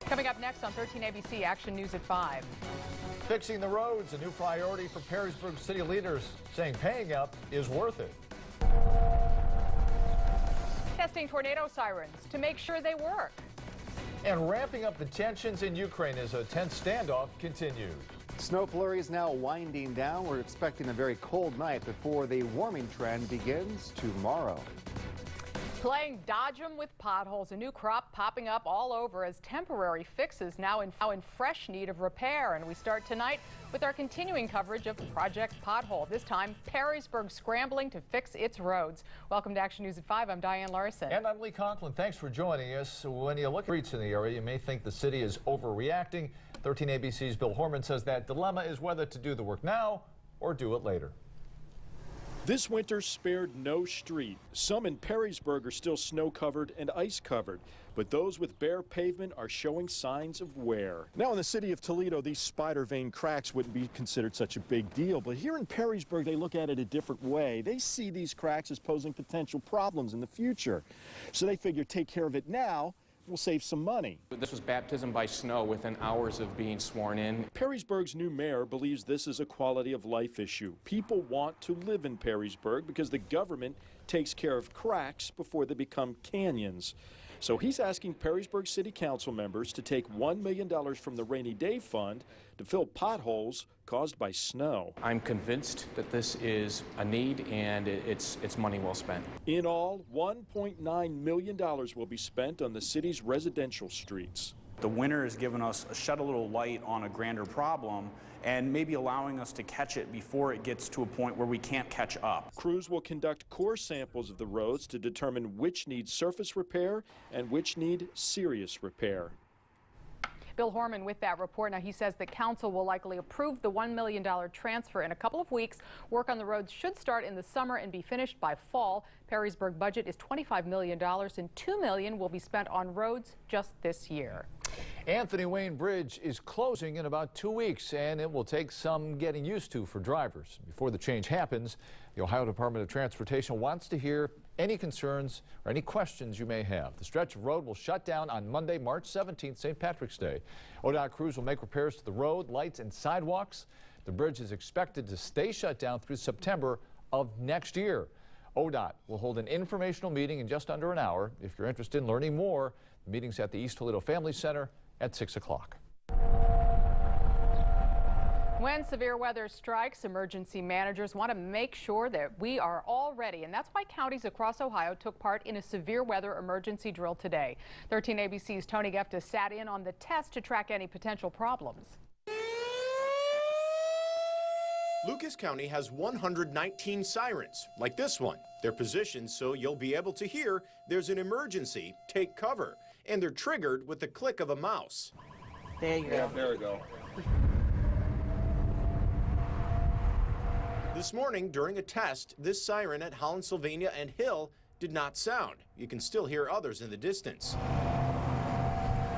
Coming up next on 13 ABC Action News at 5. Fixing the roads, a new priority for Perrysburg city leaders, saying paying up is worth it. Testing tornado sirens to make sure they work. And ramping up the tensions in Ukraine as a tense standoff continues. Snow flurries now winding down. We're expecting a very cold night before the warming trend begins tomorrow. Playing dodge 'em with potholes, a new crop popping up all over as temporary fixes now in fresh need of repair. And we start tonight with our continuing coverage of Project Pothole. This time, Perrysburg scrambling to fix its roads. Welcome to Action News at 5. I'm Diane Larson. And I'm Lee Conklin. Thanks for joining us. When you look at streets in the area, you may think the city is overreacting. 13 ABC's Bill Horman says that dilemma is whether to do the work now or do it later. This winter spared no street. Some in Perrysburg are still snow-covered and ice-covered, but those with bare pavement are showing signs of wear. Now in the city of Toledo, these spider vein cracks wouldn't be considered such a big deal, but here in Perrysburg, they look at it a different way. They see these cracks as posing potential problems in the future. So they figure take care of it now, we'll save some money. This was baptism by snow within hours of being sworn in. Perrysburg's new mayor believes this is a quality of life issue. People want to live in Perrysburg because the government takes care of cracks before they become canyons. So he's asking Perrysburg City Council members to take $1 million from the rainy day fund to fill potholes caused by snow. I'm convinced that this is a need and it's money well spent. In all, $1.9 million will be spent on the city's residential streets. The winter has given us shed a little light on a grander problem and maybe allowing us to catch it before it gets to a point where we can't catch up. Crews will conduct core samples of the roads to determine which need surface repair and which need serious repair. Bill Horman with that report. Now, he says the council will likely approve the $1 million transfer in a couple of weeks. Work on the roads should start in the summer and be finished by fall. Perrysburg budget is $25 million, and $2 million will be spent on roads just this year. Anthony Wayne Bridge is closing in about 2 weeks, and it will take some getting used to for drivers. Before the change happens, the Ohio Department of Transportation wants to hear any concerns or any questions you may have. The stretch of road will shut down on Monday, March 17th, St. Patrick's Day. ODOT crews will make repairs to the road, lights, and sidewalks. The bridge is expected to stay shut down through September of next year. ODOT will hold an informational meeting in just under an hour. If you're interested in learning more, the meeting's at the East Toledo Family Center at 6 o'clock. When severe weather strikes, emergency managers want to make sure that we are all ready, and that's why counties across Ohio took part in a severe weather emergency drill today. 13 ABC's Tony Geftis sat in on the test to track any potential problems. Lucas County has 119 sirens, like this one. They're positioned so you'll be able to hear there's an emergency, take cover, and they're triggered with the click of a mouse. There you go. Yeah, there we go. This morning, during a test, this siren at Holland, Sylvania and Hill did not sound. You can still hear others in the distance.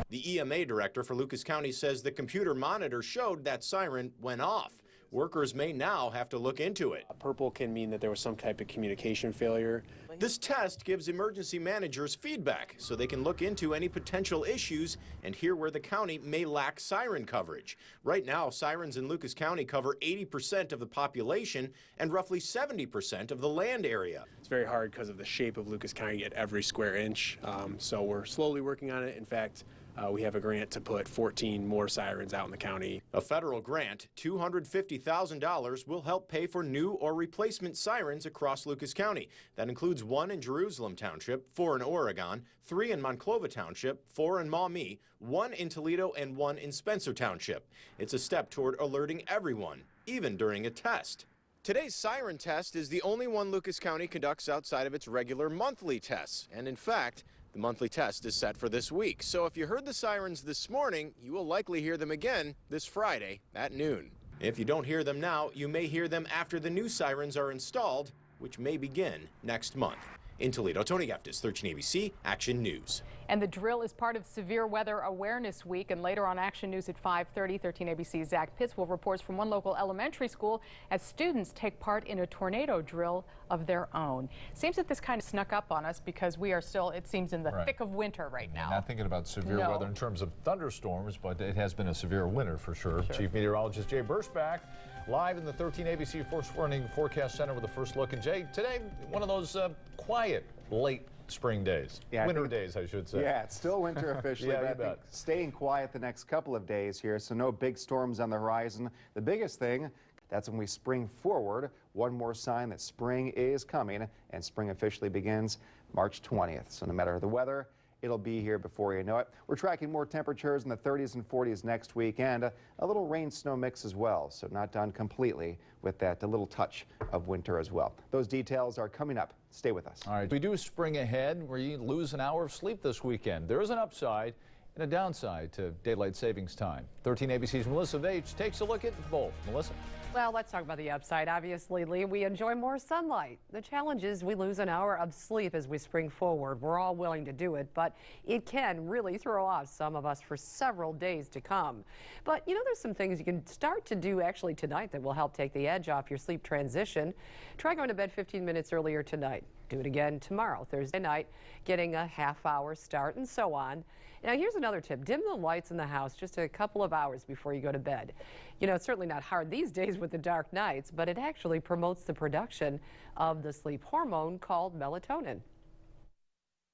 The EMA director for Lucas County says the computer monitor showed that siren went off. Workers may now have to look into it. Purple can mean that there was some type of communication failure. This test gives emergency managers feedback so they can look into any potential issues and hear where the county may lack siren coverage. Right now, sirens in Lucas County cover 80% of the population and roughly 70% of the land area. It's very hard because of the shape of Lucas County at every square inch, so we're slowly working on it. In fact, we have a grant to put 14 more sirens out in the county. A federal grant, $250,000, will help pay for new or replacement sirens across Lucas County. That includes 1 in Jerusalem Township, 4 in Oregon, 3 in Monclova Township, 4 in Maumee, 1 in Toledo, and 1 in Spencer Township. It's a step toward alerting everyone, even during a test. Today's siren test is the only one Lucas County conducts outside of its regular monthly tests. And in fact, the monthly test is set for this week. So if you heard the sirens this morning, you will likely hear them again this Friday at noon. If you don't hear them now, you may hear them after the new sirens are installed, which may begin next month. In Toledo, Tony Geftis, 13 ABC Action News. And the drill is part of Severe Weather Awareness Week. And later on Action News at 5:30, 13 ABC's Zach Pittsville reports from one local elementary school as students take part in a tornado drill of their own. Seems that this kind of snuck up on us because we are still, it seems, in the thick of winter right now. Not thinking about severe weather in terms of thunderstorms, but it has been a severe winter for sure. Chief Meteorologist Jay Burschbach live in the 13 ABC First Warning Forecast Center with the first look. And Jay, today, one of those quiet late spring days, winter days, I should say. Yeah, it's still winter officially, but I think staying quiet the next couple of days here, so no big storms on the horizon. The biggest thing, that's when we spring forward. One more sign that spring is coming, and spring officially begins March 20th. So no matter the weather, it'll be here before you know it. We're tracking more temperatures in the 30s and 40s next week, and a little rain-snow mix as well. So not done completely with that, a little touch of winter as well. Those details are coming up. Stay with us. All right, we do spring ahead where you lose an hour of sleep this weekend. There is an upside and a downside to daylight savings time. 13 ABC's Melissa Veitch takes a look at both. Melissa? Well, let's talk about the upside. Obviously, Lee, we enjoy more sunlight. The challenge is we lose an hour of sleep as we spring forward. We're all willing to do it, but it can really throw off some of us for several days to come. But, you know, there's some things you can start to do actually tonight that will help take the edge off your sleep transition. Try going to bed 15 minutes earlier tonight. Do it again tomorrow, Thursday night, getting a half-hour start and so on. Now, here's another tip. Dim the lights in the house just a couple of hours before you go to bed. You know, it's certainly not hard these days with the dark nights, but it actually promotes the production of the sleep hormone called melatonin.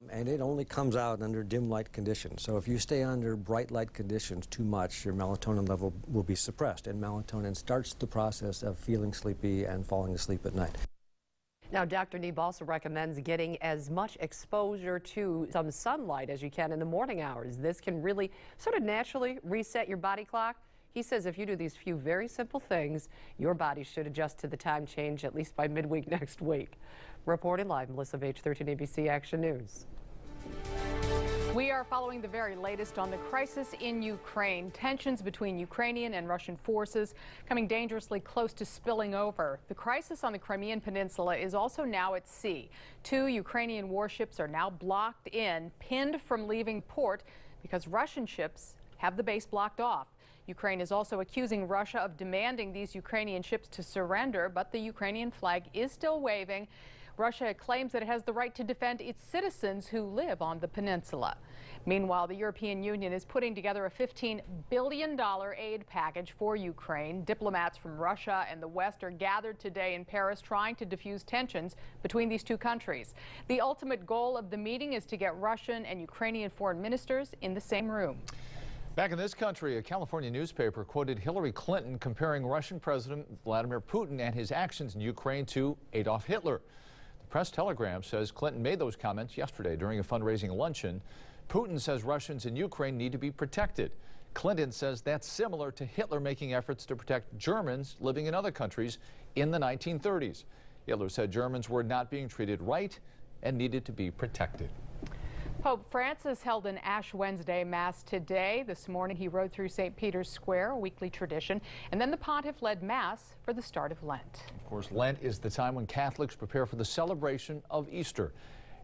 And it only comes out under dim light conditions. So if you stay under bright light conditions too much, your melatonin level will be suppressed, and melatonin starts the process of feeling sleepy and falling asleep at night. Now, Dr. Neeb also recommends getting as much exposure to some sunlight as you can in the morning hours. This can really sort of naturally reset your body clock. He says if you do these few very simple things, your body should adjust to the time change at least by midweek next week. Reporting live, Melissa Veitch, 13 ABC Action News. We are following the very latest on the crisis in Ukraine. Tensions between Ukrainian and Russian forces coming dangerously close to spilling over. The crisis on the Crimean Peninsula is also now at sea. 2 Ukrainian warships are now blocked in, pinned from leaving port because Russian ships have the base blocked off. Ukraine is also accusing Russia of demanding these Ukrainian ships to surrender, but the Ukrainian flag is still waving. Russia claims that it has the right to defend its citizens who live on the peninsula. Meanwhile, the European Union is putting together a $15 billion aid package for Ukraine. Diplomats from Russia and the West are gathered today in Paris trying to defuse tensions between these two countries. The ultimate goal of the meeting is to get Russian and Ukrainian foreign ministers in the same room. Back in this country, a California newspaper quoted Hillary Clinton comparing Russian President Vladimir Putin and his actions in Ukraine to Adolf Hitler. The Press Telegram says Clinton made those comments yesterday during a fundraising luncheon. Putin says Russians in Ukraine need to be protected. Clinton says that's similar to Hitler making efforts to protect Germans living in other countries in the 1930s. Hitler said Germans were not being treated right and needed to be protected. Pope Francis held an Ash Wednesday Mass today. This morning he rode through St. Peter's Square, a weekly tradition, and then the pontiff led Mass for the start of Lent. Of course, Lent is the time when Catholics prepare for the celebration of Easter.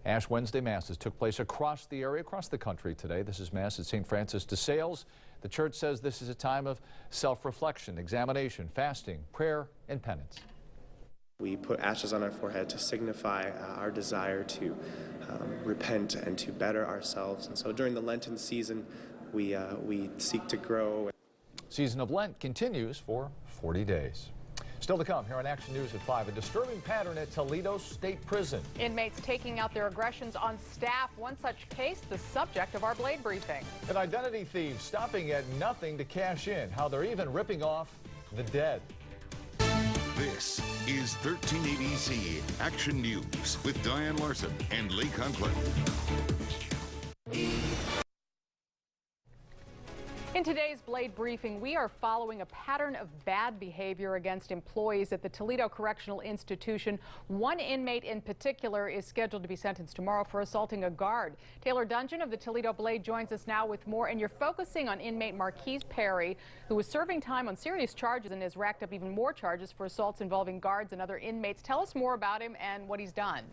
Ash Wednesday Masses took place across the area, across the country today. This is Mass at St. Francis de Sales. The church says this is a time of self-reflection, examination, fasting, prayer, and penance. We put ashes on our forehead to signify our desire to repent and to better ourselves. And so during the Lenten season, we seek to grow. Season of Lent continues for 40 days. Still to come here on Action News at 5, a disturbing pattern at Toledo State Prison. Inmates taking out their aggressions on staff. One such case, the subject of our Blade briefing. And identity thieves stopping at nothing to cash in. How they're even ripping off the dead. This is 13 ABC Action News with Diane Larson and Lee Conklin. In today's Blade briefing, we are following a pattern of bad behavior against employees at the Toledo Correctional Institution. One inmate in particular is scheduled to be sentenced tomorrow for assaulting a guard. Taylor Dungeon of the Toledo Blade joins us now with more, and you're focusing on inmate Marquise Perry, who was serving time on serious charges and has racked up even more charges for assaults involving guards and other inmates. Tell us more about him and what he's done.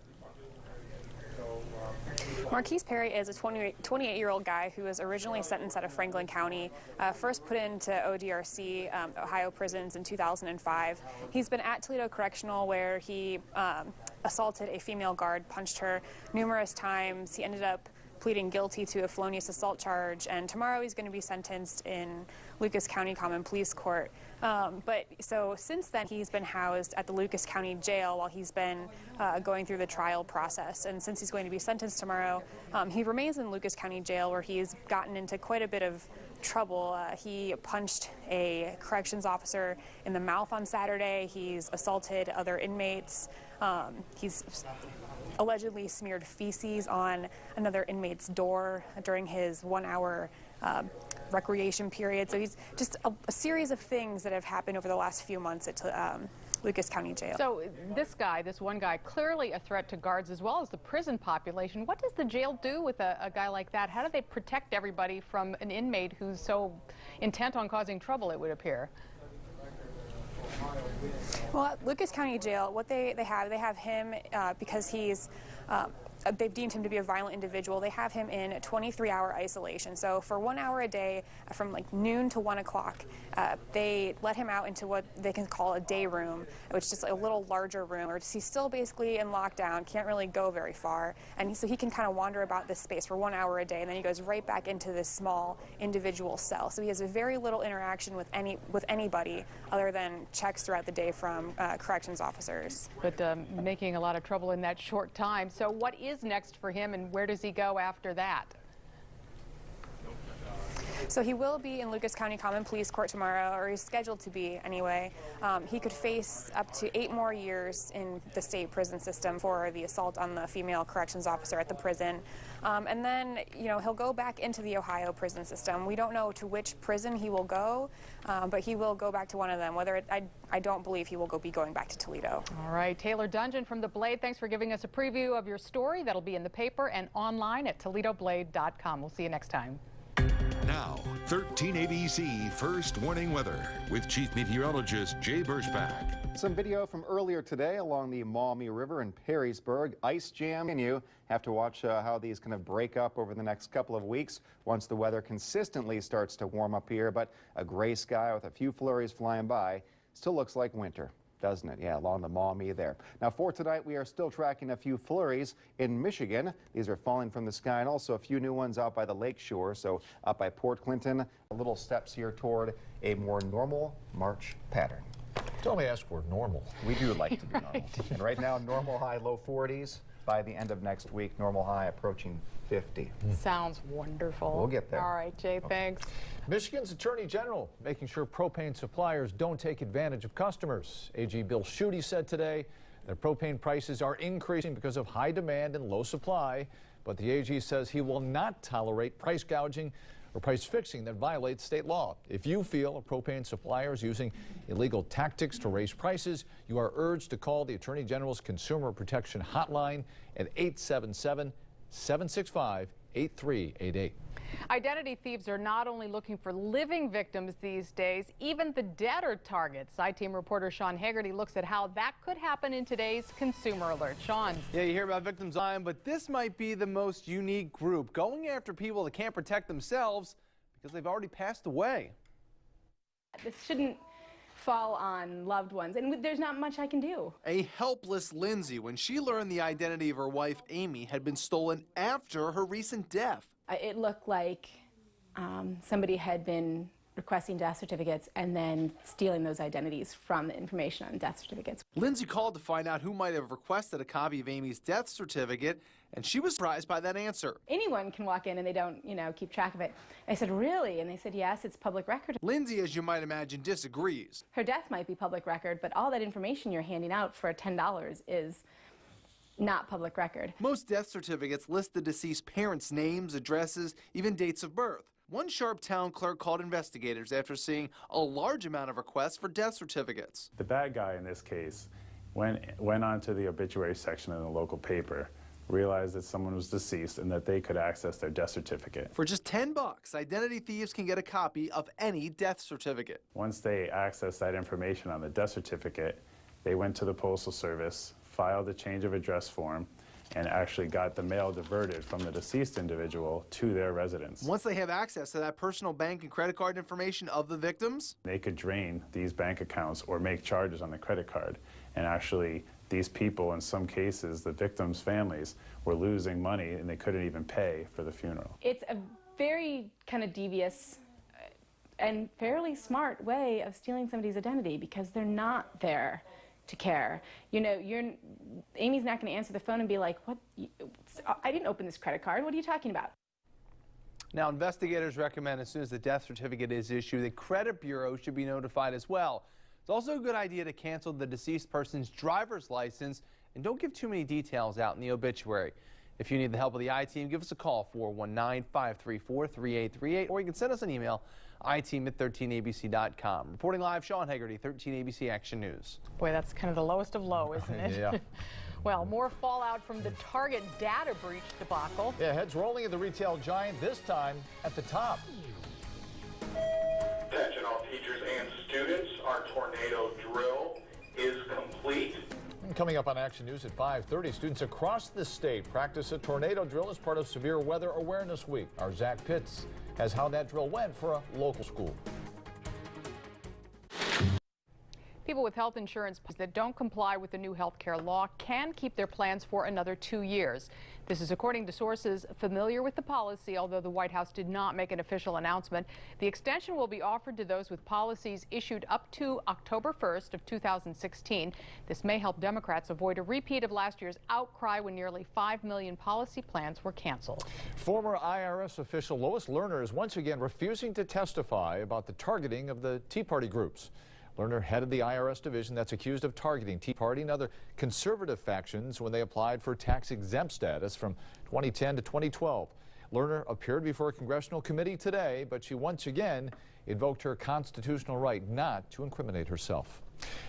Marquise Perry is a 28-year-old guy who was originally sentenced out of Franklin County, first put into ODRC, Ohio prisons, in 2005. He's been at Toledo Correctional, where he assaulted a female guard, punched her numerous times. He ended up pleading guilty to a felonious assault charge, and tomorrow he's going to be sentenced in Lucas County Common Pleas Court. So since then, he's been housed at the Lucas County Jail while he's been going through the trial process. And since he's going to be sentenced tomorrow, he remains in Lucas County Jail, where he's gotten into quite a bit of trouble. He punched a corrections officer in the mouth on Saturday. He's assaulted other inmates. He's allegedly smeared feces on another inmate's door during his 1-hour recreation period. So he's just a series of things that have happened over the last few months at Lucas County Jail. So this one guy, clearly a threat to guards as well as the prison population. What does the jail do with a guy like that? How do they protect everybody from an inmate who's so intent on causing trouble, it would appear? Well, at Lucas County Jail, what they have him because he's they've deemed him to be a violent individual. They have him in 23-hour isolation. So for 1 hour a day, from like noon to 1 o'clock, they let him out into what they can call a day room, which is just a little larger room. He's still basically in lockdown, can't really go very far, and so he can kind of wander about this space for 1 hour a day, and then he goes right back into this small individual cell. So he has very little interaction with anybody other than checks throughout the day from corrections officers. But making a lot of trouble in that short time. So what is next for him, and where does he go after that? So he will be in Lucas County Common Pleas Court tomorrow, or he's scheduled to be anyway. He could face up to 8 more years in the state prison system for the assault on the female corrections officer at the prison. And then, he'll go back into the Ohio prison system. We don't know to which prison he will go, but he will go back to one of them. I don't believe he will be going back to Toledo. All right, Taylor Dungeon from The Blade, thanks for giving us a preview of your story. That'll be in the paper and online at ToledoBlade.com. We'll see you next time. Now, 13 ABC First Warning Weather with Chief Meteorologist Jay Berschbach. Some video from earlier today along the Maumee River in Perrysburg. Ice jam, and you have to watch how these kind of break up over the next couple of weeks once the weather consistently starts to warm up here. But a gray sky with a few flurries flying by still looks like winter, doesn't it? Yeah, along the Maumee there. Now for tonight, we are still tracking a few flurries in Michigan. These are falling from the sky, and also a few new ones out by the lake shore. So up by Port Clinton, little steps here toward a more normal March pattern. Don't we ask for normal? We do like to be normal. And right now, normal high, low 40s. By the end of next week, normal high approaching 50. Sounds wonderful. We'll get there. All right, Jay, thanks. Michigan's Attorney General making sure propane suppliers don't take advantage of customers. AG Bill Schuette said today that propane prices are increasing because of high demand and low supply, but the AG says he will not tolerate price gouging or price fixing that violates state law. If you feel a propane supplier is using illegal tactics to raise prices, you are urged to call the Attorney General's Consumer Protection Hotline at 877-765-8388. Identity thieves are not only looking for living victims these days, even the dead are targets. I-Team reporter Sean Haggerty looks at how that could happen in today's Consumer Alert. Sean. Yeah, you hear about victims online, but this might be the most unique group, going after people that can't protect themselves because they've already passed away. This shouldn't fall on loved ones, and there's not much I can do. A helpless Lindsay when she learned the identity of her wife, Amy, had been stolen after her recent death. It looked like somebody had been requesting death certificates and then stealing those identities from the information on death certificates. Lindsay called to find out who might have requested a copy of Amy's death certificate, and she was surprised by that answer. Anyone can walk in and they don't, keep track of it. I said, really? And they said, yes, it's public record. Lindsay, as you might imagine, disagrees. Her death might be public record, but all that information you're handing out for $10 is not public record. Most death certificates list the deceased parents' names, addresses, even dates of birth. One Sharp town clerk called investigators after seeing a large amount of requests for death certificates. The bad guy in this case went onto the obituary section in the local paper, realized that someone was deceased and that they could access their death certificate. For just $10, identity thieves can get a copy of any death certificate. Once they accessed that information on the death certificate, they went to the Postal Service, filed a change of address form, and actually got the mail diverted from the deceased individual to their residence. Once they have access to that personal bank and credit card information of the victims, they could drain these bank accounts or make charges on the credit card. And actually, these people, in some cases, the victims' families, were losing money and they couldn't even pay for the funeral. It's a very kind of devious and fairly smart way of stealing somebody's identity because they're not there to care. You know, Amy's not going to answer the phone and be like, "What? I didn't open this credit card. What are you talking about?" now investigators recommend as soon as the death certificate is issued, the credit bureau should be notified as well. It's also a good idea to cancel the deceased person's driver's license and don't give too many details out in the obituary. If you need the help of the I-Team, give us a call, 419-534-3838, or you can send us an email, iteam@13abc.com. Reporting live, Sean Haggerty, 13ABC Action News. Boy, that's kind of the lowest of low, isn't it? Yeah. Well, more fallout from the Target data breach debacle. Yeah, heads rolling at the retail giant, this time at the top. Attention all teachers and students, our tornado drill is complete. Coming up on Action News at 5:30, students across the state practice a tornado drill as part of Severe Weather Awareness Week. Our Zach Pitts has how that drill went for a local school. People with health insurance that don't comply with the new health care law can keep their plans for another 2 years. This is according to sources familiar with the policy, although the White House did not make an official announcement. The extension will be offered to those with policies issued up to October 1st of 2016. This may help Democrats avoid a repeat of last year's outcry when nearly 5 million policy plans were canceled. Former IRS official Lois Lerner is once again refusing to testify about the targeting of the Tea Party groups. Lerner headed the IRS division that's accused of targeting Tea Party and other conservative factions when they applied for tax-exempt status from 2010 to 2012. Lerner appeared before a congressional committee today, but she once again invoked her constitutional right not to incriminate herself.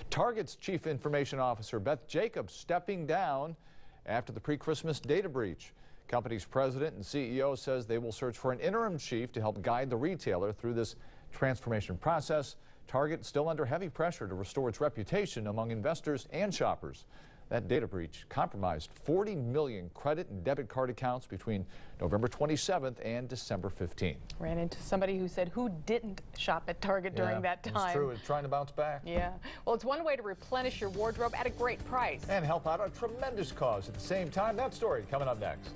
Target's chief information officer Beth Jacobs stepping down after the pre-Christmas data breach. Company's president and CEO says they will search for an interim chief to help guide the retailer through this transformation process. Target still under heavy pressure to restore its reputation among investors and shoppers. That data breach compromised 40 million credit and debit card accounts between November 27th and December 15th. Ran into somebody who said who didn't shop at Target during that time. It's true. It's trying to bounce back. Yeah. Well, it's one way to replenish your wardrobe at a great price. And help out a tremendous cause at the same time. That story coming up next.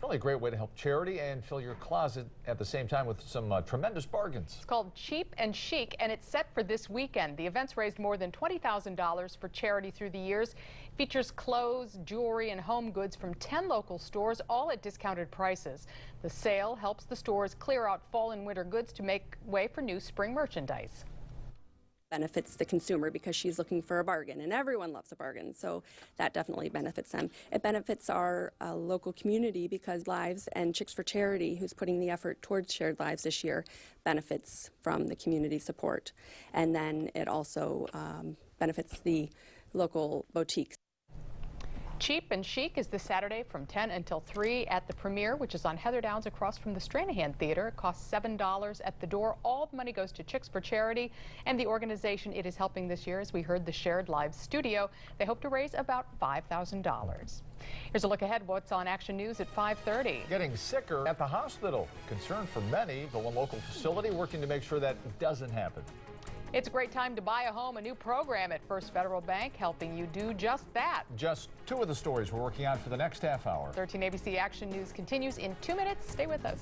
A great way to help charity and fill your closet at the same time with some tremendous bargains. It's called Cheap and Chic, and it's set for this weekend. The event's raised more than $20,000 for charity through the years. It features clothes, jewelry, and home goods from 10 local stores, all at discounted prices. The sale helps the stores clear out fall and winter goods to make way for new spring merchandise. Benefits the consumer because she's looking for a bargain, and everyone loves a bargain, so that definitely benefits them. It benefits our local community because Lives and Chicks for Charity, who's putting the effort towards Shared Lives this year, benefits from the community support. And then it also benefits the local boutiques. Cheap and Chic is this Saturday from 10 until 3 at the Premiere, which is on Heather Downs across from the Stranahan Theater. It costs $7 at the door. All the money goes to Chicks for Charity and the organization it is helping this year. As we heard, the Shared Lives Studio. They hope to raise about $5,000. Here's a look ahead what's on Action News at 5:30. Getting sicker at the hospital. Concern for many, but one local facility working to make sure that doesn't happen. It's a great time to buy a home. A new program at First Federal Bank helping you do just that. Just two of the stories we're working on for the next half hour. 13 ABC Action News continues in 2 minutes. Stay with us.